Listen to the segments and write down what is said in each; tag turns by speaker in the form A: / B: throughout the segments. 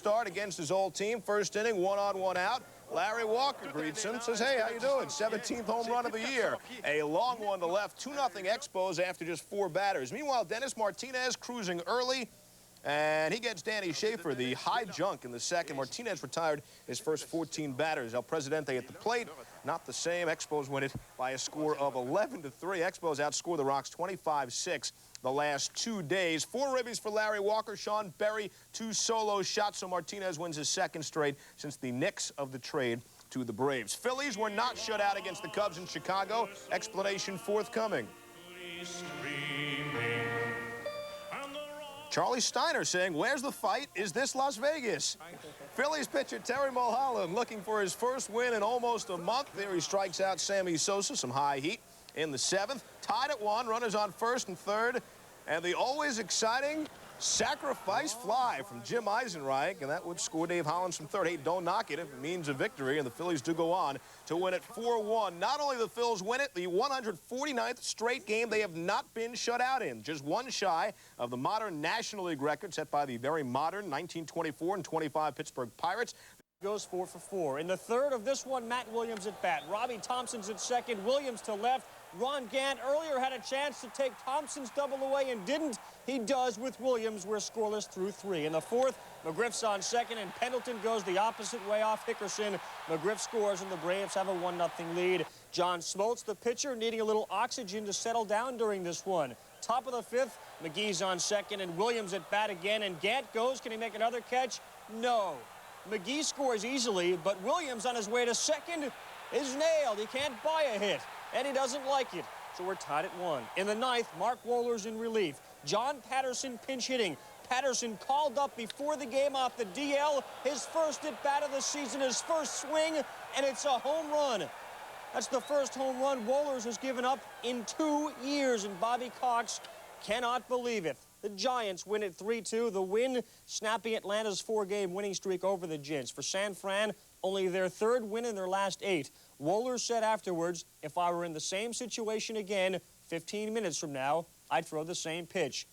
A: start against his old team. First inning, 1-on-1 out. Larry Walker greets him, says, hey, how you doing? 17th home run of the year. A long one to left, 2-0 Expos after just 4 batters. Meanwhile, Dennis Martinez cruising early, and he gets Danny Schaefer the high junk in the second. Martinez retired his first 14 batters. El Presidente at the plate, not the same. Expos win it by a score of 11-3. Expos outscore the Rocks 25-6 the last 2 days. 4 ribbies for Larry Walker. Sean Berry, 2 solo shots, so Martinez wins his second straight since the nix of the trade to the Braves. Phillies were not shut out against the Cubs in Chicago. Explanation forthcoming. Charlie Steiner saying, where's the fight? Is this Las Vegas? Phillies pitcher Terry Mulholland looking for his first win in almost a month. There he strikes out Sammy Sosa, some high heat in the 7th. Tied at 1, runners on first and third. And the always exciting sacrifice fly from Jim Eisenreich, and that would score Dave Hollins from third. Hey, don't knock it if it means a victory, and the Phillies do go on to win it 4-1. Not only the Phils win it, the 149th straight game they have not been shut out in. Just one shy of the modern National League record set by the very modern 1924 and 25 Pittsburgh Pirates.
B: Goes 4 for 4. In the third of this one, Matt Williams at bat. Robbie Thompson's at second, Williams to left. Ron Gant earlier had a chance to take Thompson's double away and didn't. He does with Williams. We're scoreless through 3. In the fourth, McGriff's on second, and Pendleton goes the opposite way off Hickerson. McGriff scores, and the Braves have a 1-0 lead. John Smoltz, the pitcher, needing a little oxygen to settle down during this one. Top of the 5th, McGee's on second, and Williams at bat again, and Gant goes. Can he make another catch? No. McGee scores easily, but Williams on his way to second is nailed. He can't buy a hit, and he doesn't like it. So we're tied at 1. In the 9th, Mark Wohlers in relief. John Patterson pinch hitting. Patterson called up before the game off the DL. His first at bat of the season, his first swing, and it's a home run. That's the first home run Wohlers has given up in 2 years, and Bobby Cox cannot believe it. The Giants win at 3-2. The win snapping Atlanta's 4-game winning streak over the Gents. For San Fran, only their 3rd win in their last 8. Wohlers said afterwards, if I were in the same situation again 15 minutes from now, I'd throw the same pitch.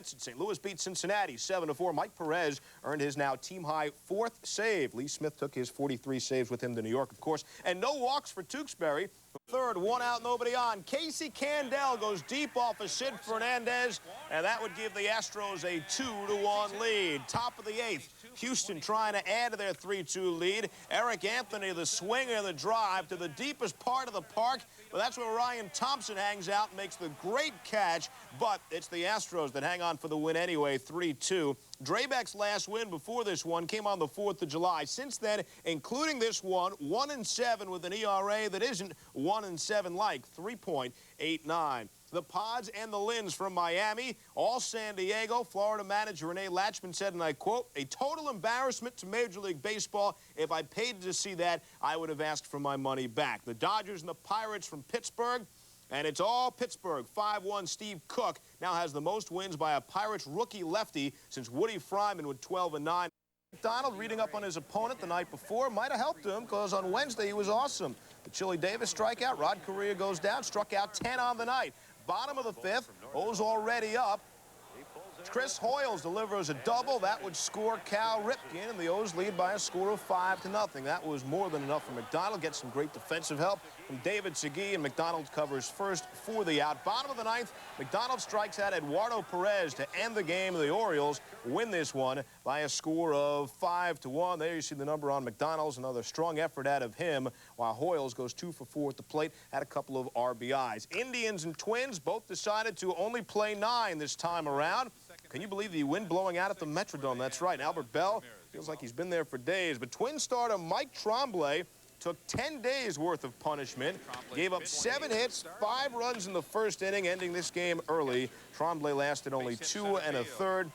A: St. Louis beat Cincinnati 7-4. Mike Perez earned his now team-high 4th save. Lee Smith took his 43 saves with him to New York, of course. And no walks for Tewksbury. Third, 1 out, nobody on. Casey Candell goes deep off of Sid Fernandez, and that would give the Astros a 2-1 lead. Top of the 8th, Houston trying to add to their 3-2 lead. Eric Anthony, the swinger and the drive to the deepest part of the park. But that's where Ryan Thompson hangs out and makes the great catch. But it's the Astros that hang on for the win anyway, 3-2. Drabek's last win before this one came on the 4th of July. Since then, including this one, 1-7 with an ERA that isn't 1-7 like, 3.89. The Pods and the Lins from Miami, all San Diego. Florida manager Renee Latchman said, and I quote, a total embarrassment to Major League Baseball. If I paid to see that, I would have asked for my money back. The Dodgers and the Pirates from Pittsburgh, and it's all Pittsburgh. 5-1 Steve Cook now has the most wins by a Pirates rookie lefty since Woody Fryman with 12-9. McDonald reading up on his opponent the night before might have helped him because on Wednesday he was awesome. The Chili Davis strikeout, Rod Correa goes down, struck out 10 on the night. Bottom of the 5th, O's already up. Chris Hoyles delivers a double. That would score Cal Ripken, and the O's lead by a score of 5-0. That was more than enough for McDonald. Gets some great defensive help from David Segui, and McDonald covers first for the out. Bottom of the 9th, McDonald strikes out Eduardo Perez to end the game. The Orioles win this one by a score of 5-1. There you see the number on McDonald's. Another strong effort out of him, while Hoyles goes 2 for 4 at the plate, had a couple of RBIs. Indians and Twins both decided to only play 9 this time around. Can you believe the wind blowing out at the Metrodome? That's right. Albert Bell feels like he's been there for days. But Twin starter Mike Tremblay took 10 days worth of punishment, gave up 7 hits, 5 runs in the first inning, ending this game early. Tremblay lasted only 2 1/3.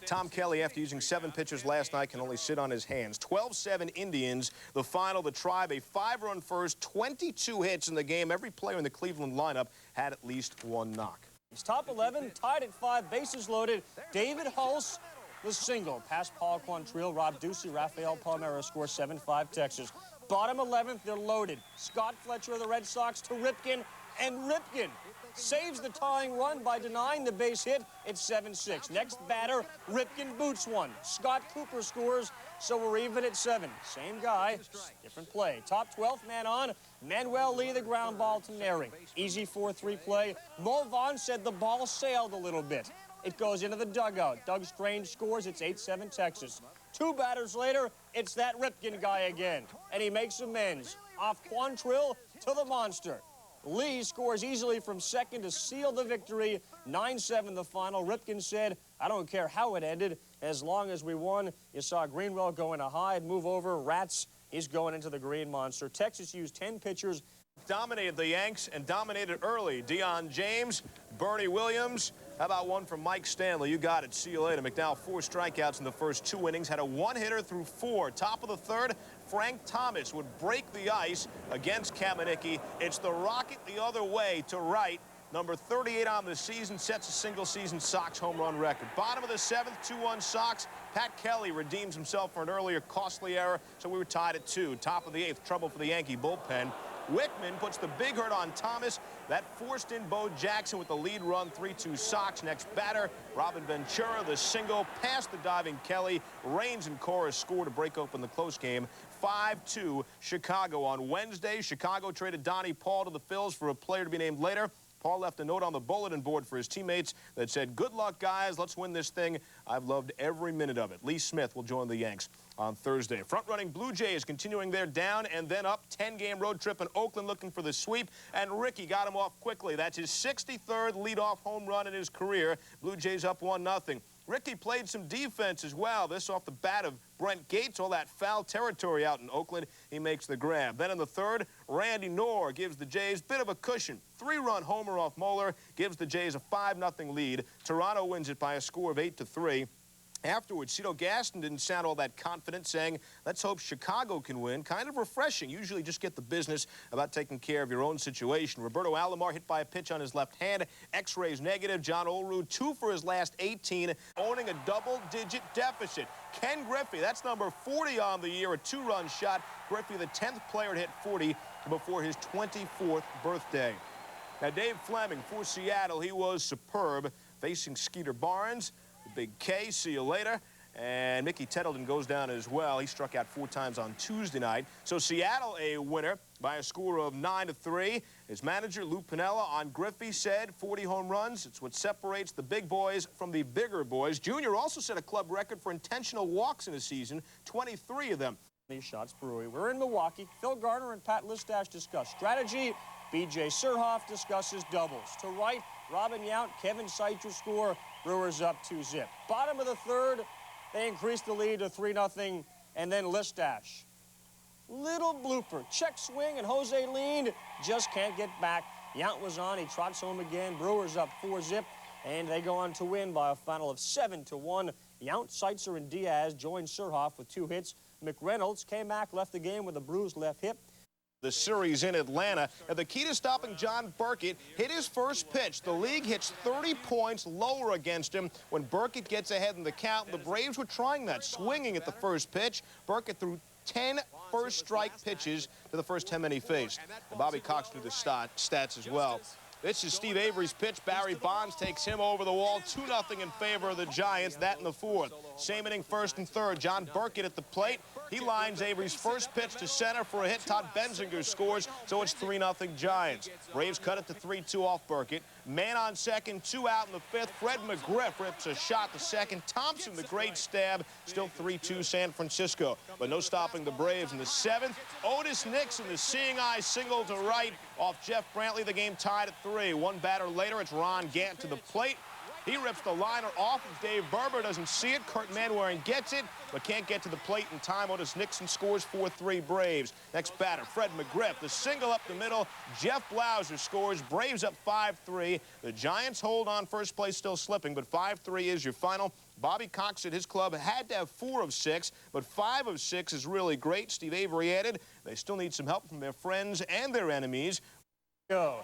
A: Tom Kelly, after using 7 pitchers last night, can only sit on his hands. 12-7 Indians. The final, the Tribe, a 5-run first, 22 hits in the game. Every player in the Cleveland lineup had at least 1 knock.
B: It's top 11, tied at 5, bases loaded. David Hulse, the single. Past Paul Quantrill, Rob Ducey, Rafael Palmeiro score 7-5 Texas. Bottom 11th, they're loaded. Scott Fletcher of the Red Sox to Ripken, and Ripken saves the tying run by denying the base hit. It's 7-6. Next batter, Ripken boots one. Scott Cooper scores, so we're even at 7. Same guy, different play. Top 12th man on. Manuel Lee, the ground ball to Nehring. Easy 4-3 play. Mo Vaughn said the ball sailed a little bit. It goes into the dugout. Doug Strange scores. It's 8-7 Texas. 2 batters later, it's that Ripken guy again. And he makes amends. Off Quantrill to the monster. Lee scores easily from second to seal the victory. 9-7 the final. Ripken said, I don't care how it ended, as long as we won. You saw Greenwell go into Hyde, move over. Rats, he's going into the green monster. Texas used 10 pitchers.
A: Dominated the Yanks and dominated early. Deion James, Bernie Williams. How about one from Mike Stanley? You got it. See you later. McDowell, 4 strikeouts in the first 2 innings. Had a 1-hitter through 4. Top of the third, Frank Thomas would break the ice against Kamenicki. It's the rocket the other way to right. Number 38 on the season, sets a single-season Sox home run record. Bottom of the 7th, 2-1 Sox. Pat Kelly redeems himself for an earlier costly error, so we were tied at 2. Top of the 8th, trouble for the Yankee bullpen. Wickman puts the big hurt on Thomas. That forced in Bo Jackson with the lead run, 3-2 Sox. Next batter, Robin Ventura, the single past the diving Kelly. Raines and Cora score to break open the close game. 5-2 Chicago. On Wednesday, Chicago traded Donnie Paul to the Phils for a player to be named later. Paul left a note on the bulletin board for his teammates that said, good luck, guys. Let's win this thing. I've loved every minute of it. Lee Smith will join the Yanks on Thursday. Front-running Blue Jays continuing their down and then up 10-game road trip in Oakland looking for the sweep. And Ricky got him off quickly. That's his 63rd leadoff home run in his career. Blue Jays up 1-0. Ricky played some defense as well. This off the bat of Brent Gates, all that foul territory out in Oakland. He makes the grab. Then in the third, Randy Knorr gives the Jays a bit of a cushion. 3-run homer off Moeller gives the Jays a 5-0 lead. Toronto wins it by a score of 8-3. Afterwards, Cito Gaston didn't sound all that confident, saying, let's hope Chicago can win. Kind of refreshing. Usually just get the business about taking care of your own situation. Roberto Alomar hit by a pitch on his left hand. X-rays negative. John Olerud, 2 for his last 18, owning a double-digit deficit. Ken Griffey, that's number 40 on the year, a 2-run shot. Griffey, the 10th player to hit 40 before his 24th birthday. Now, Dave Fleming for Seattle, he was superb, facing Skeeter Barnes. Big K, see you later. And Mickey Tettleton goes down as well. He struck out 4 times on Tuesday night. So Seattle a winner by a score of 9-3. His manager, Lou Piniella, on Griffey said 40 home runs. It's what separates the big boys from the bigger boys. Junior also set a club record for intentional walks in a season, 23 of them.
B: These shots, Brewery. We're in Milwaukee. Phil Garner and Pat Listash discuss strategy. B.J. Surhoff discusses doubles. To right, Robin Yount, Kevin Seitzer score. Brewers up 2-0. Bottom of the third, they increase the lead to 3-0, and then Listash. Little blooper. Check swing, and Jose leaned. Just can't get back. Yount was on. He trots home again. Brewers up 4-0, and they go on to win by a final of 7-1. Yount, Seitzer, and Diaz joined Surhoff with 2 hits. McReynolds came back, left the game with a bruised left hip.
A: The series in Atlanta, and the key to stopping John Burkett hit his first pitch. The league hits 30 points lower against him when Burkett gets ahead in the count. The Braves were trying that, swinging at the first pitch. Burkett threw 10 first-strike pitches to the first 10 men he faced. And Bobby Cox knew the stats as well. This is Steve Avery's pitch. Barry Bonds takes him over the wall. 2-0 in favor of the Giants. That in the 4th. Same inning, 1st and 3rd. John Burkett at the plate. He lines Avery's first pitch to center for a hit. Todd Benzinger scores, so it's 3-0 Giants. Braves cut it to 3-2 off Burkett. Man on second, 2 out in the 5th. Fred McGriff rips a shot to second. Thompson, the great stab. Still 3-2 San Francisco. But no stopping the Braves in the 7th. Otis Nixon, the seeing eye single to right off Jeff Brantley. The game tied at 3. One batter later, it's Ron Gant to the plate. He rips the liner off of Dave Berber, doesn't see it. Kurt Manwaring gets it, but can't get to the plate in time. Otis Nixon scores 4-3 Braves. Next batter, Fred McGriff, the single up the middle. Jeff Blauser scores. Braves up 5-3. The Giants hold on first place, still slipping, but 5-3 is your final. Bobby Cox at his club had to have 4 of 6, but 5 of 6 is really great. Steve Avery added, they still need some help from their friends and their enemies.
B: Go.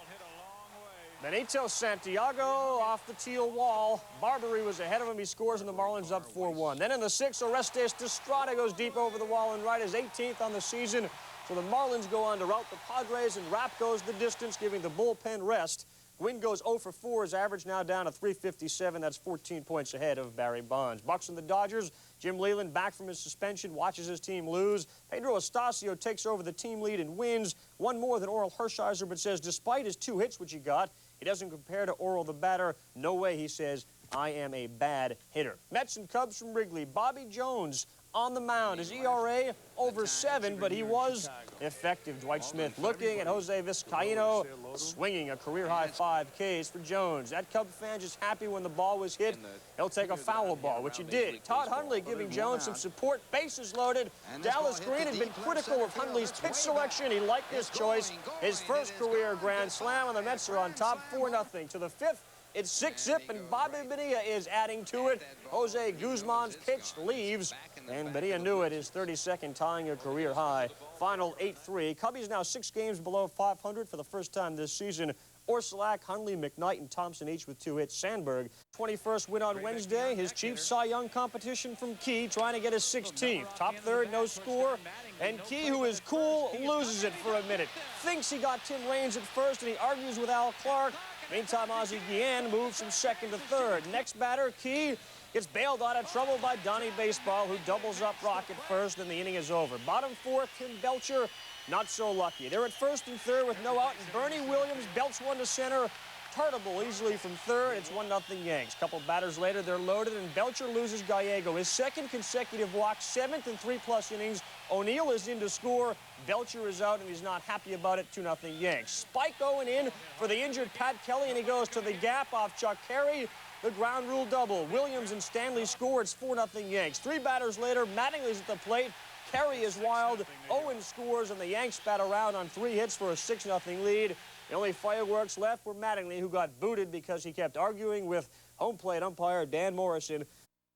B: Benito Santiago off the teal wall. Barbary was ahead of him. He scores, and the Marlins up 4-1. Then in the 6th, Orestes Destrada goes deep over the wall and right, his 18th on the season. So the Marlins go on to rout the Padres, and Rapp goes the distance, giving the bullpen rest. Gwynn goes 0 for 4. His average now down to 357. That's 14 points ahead of Barry Bonds. Bucks and the Dodgers. Jim Leyland back from his suspension, watches his team lose. Pedro Estacio takes over the team lead and wins. One more than Orel Hershiser, but says despite his 2 hits which he got, he doesn't compare to Orel the batter. No way, he says, I am a bad hitter. Mets and Cubs from Wrigley. Bobby Jones on the mound. His ERA over 7, but he was effective. Dwight Smith looking at Jose Vizcaíno, swinging a career-high 5 Ks for Jones. That Cub fan just happy when the ball was hit. He'll take a foul ball, which he did. Todd Hundley giving Jones some support. Bases loaded. Dallas Green had been critical of Hundley's pitch selection. He liked this choice. His first career grand slam, and the Mets are on top 4-0 to the 5th. It's 6-zip, and Bobby Bonilla is adding to it. Jose Guzman's pitch leaves, and Bonilla knew it, his 32nd, tying a career high. Final 8-3. Cubbies now 6 games below 500 for the first time this season. Orsulak, Hundley, McKnight, and Thompson each with 2 hits. Sandberg, 21st win on Wednesday. His Chiefs Cy Young competition from Key, trying to get his 16th. Top third, no score. And Key, who is cool, loses it for a minute. Thinks he got Tim Raines at first, and he argues with Al Clark. Meantime, Ozzie Guillen moves from second to third. Next batter, Key, gets bailed out of trouble by Donnie Baseball, who doubles up Rock at first, and the inning is over. Bottom 4th, Tim Belcher, not so lucky. They're at first and third with no out, and Bernie Williams belts one to center. Tartable easily from third. It's 1-0 Yanks. Couple batters later, they're loaded, and Belcher loses Gallego. His 2nd consecutive walk, 7th in 3+ innings. O'Neill is in to score. Belcher is out, and he's not happy about it. 2-0 Yanks. Spike going in for the injured Pat Kelly, and he goes to the gap off Chuck Carey. The ground rule double. Williams and Stanley score. It's 4-0 Yanks. 3 batters later, Mattingly's at the plate. Carey is wild. Owen scores, and the Yanks bat around on 3 hits for a 6-0 lead. The only fireworks left were Mattingly, who got booted because he kept arguing with home plate umpire Dan Morrison.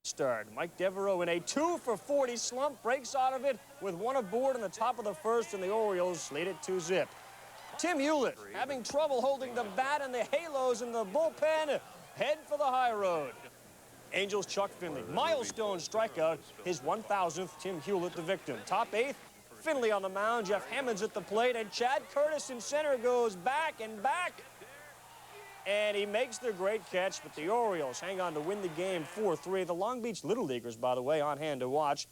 B: Start. Mike Devereaux in a 2 for 40 slump breaks out of it with 1 aboard in the top of the 1st, and the Orioles lead it 2-zip. Tim Hewlett having trouble holding the bat, and the Halos in the bullpen head for the high road. Angels Chuck Finley. Milestone strikeout. His 1,000th. Tim Hewlett the victim. Top 8th. Finley on the mound. Jeff Hammond's at the plate, and Chad Curtis in center goes back and back. And he makes the great catch, but the Orioles hang on to win the game 4-3. The Long Beach Little Leaguers, by the way, on hand to watch.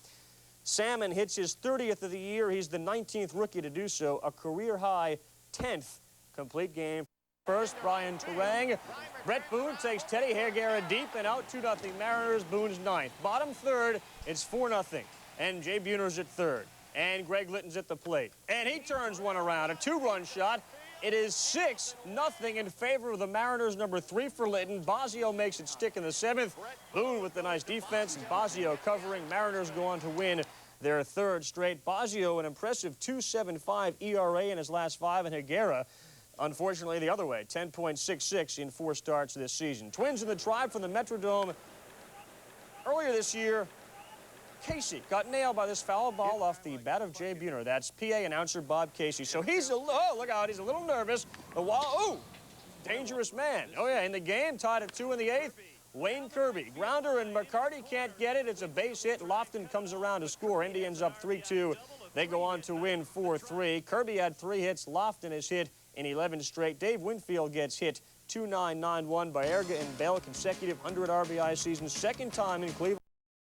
B: Salmon hits his 30th of the year. He's the 19th rookie to do so. A career-high 10th complete game. First, Brian Turang. Brett Boone takes Teddy Hergera deep and out. 2-0 Mariners. Boone's 9th. Bottom 3rd, it's 4-0. And Jay Buhner's at 3rd. And Greg Litton's at the plate. And he turns one around. A 2-run shot. It is 6-0 in favor of the Mariners. Number 3 for Litton. Bosio makes it stick in the 7th. Boone with the nice defense, and Bosio covering. Mariners go on to win their 3rd straight. Bosio, an impressive 2.75 ERA in his last 5, and Hergera, unfortunately, the other way, 10.66 in 4 starts this season. Twins in the Tribe from the Metrodome. Earlier this year, Casey got nailed by this foul ball off the bat of Jay Buhner. That's PA announcer Bob Casey. So he's look out, he's a little nervous. Dangerous man. Oh yeah, in the game, tied at 2 in the 8th. Wayne Kirby, grounder, and McCarty can't get it. It's a base hit. Lofton comes around to score. Indians up 3-2. They go on to win 4-3. Kirby had 3 hits. Lofton is hit in 11 straight. Dave Winfield gets hit 2-9-9-1 by Erga and Bell. Consecutive 100 RBI season. 2nd time in Cleveland.